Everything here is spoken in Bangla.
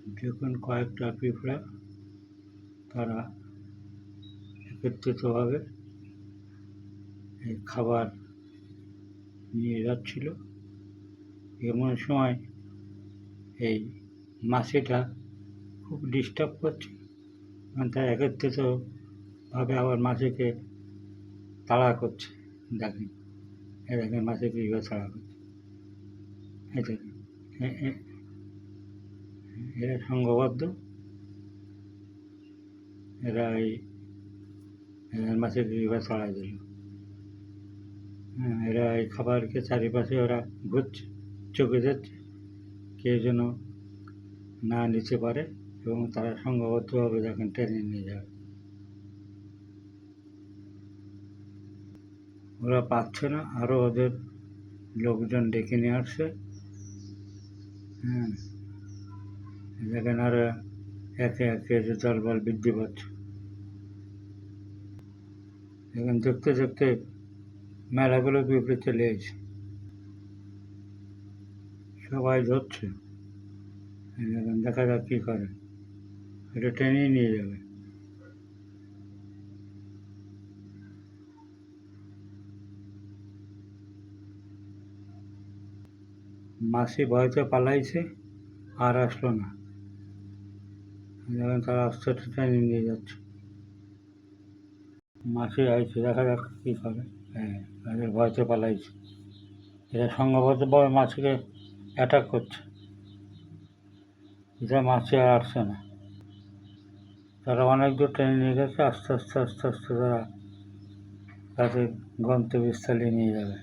দেখুন কয়েকটা পিঁপড়া তারা একত্রিতভাবে এই খাবার নিয়ে যাচ্ছিল। এমন সময় এই মাছিটা খুব ডিস্টার্ব করছে, তারা একত্রিতভাবে আবার মাছিকে তাড়া করছে। দেখেন দেখেন মাছিকে কীভাবে তাড়া করছে। এই দেখেন এরা সংঘবদ্ধ, এরা এই মাছিকে কীভাবে তাড়া দিল। এরা এই খাবারকে চারিপাশে ওরা ঘুরছে, চোখে যাচ্ছে, কেউ যেন না নিতে পারে, এবং তারা সংঘবদ্ধভাবে দেখেন টেনে নিয়ে যাবে। ওরা পাচ্ছে না, আরও ওদের লোকজন ডেকে নিয়ে আসছে। দেখেন আরও একে একে যে দলবল বৃদ্ধি পাচ্ছে। দেখেন দেখতে দেখতে মেলাগুলো পিঁপড়ে চলে এসেছে, সবাই ধরছে। দেখেন দেখা যাক কী করে, এটা টেনেই নিয়ে যাবে। মাছি ভয়তে পালাইছে, আর আসলো না। দেখেন তারা আস্তে আস্তে টেনে নিয়ে যাচ্ছে। মাছি আইছে, দেখা যাক কী করে। তাদের ভয়তে পালাইছে, এরা সংঘবদ্ধভাবে মাছিকে অ্যাটাক করছে। এটা মাছি আর আসছে না, তারা অনেক দূর টেনে নিয়ে গেছে। আস্তে আস্তে আস্তে আস্তে তারা তাদের গন্তব্যস্থলে নিয়ে যাবে।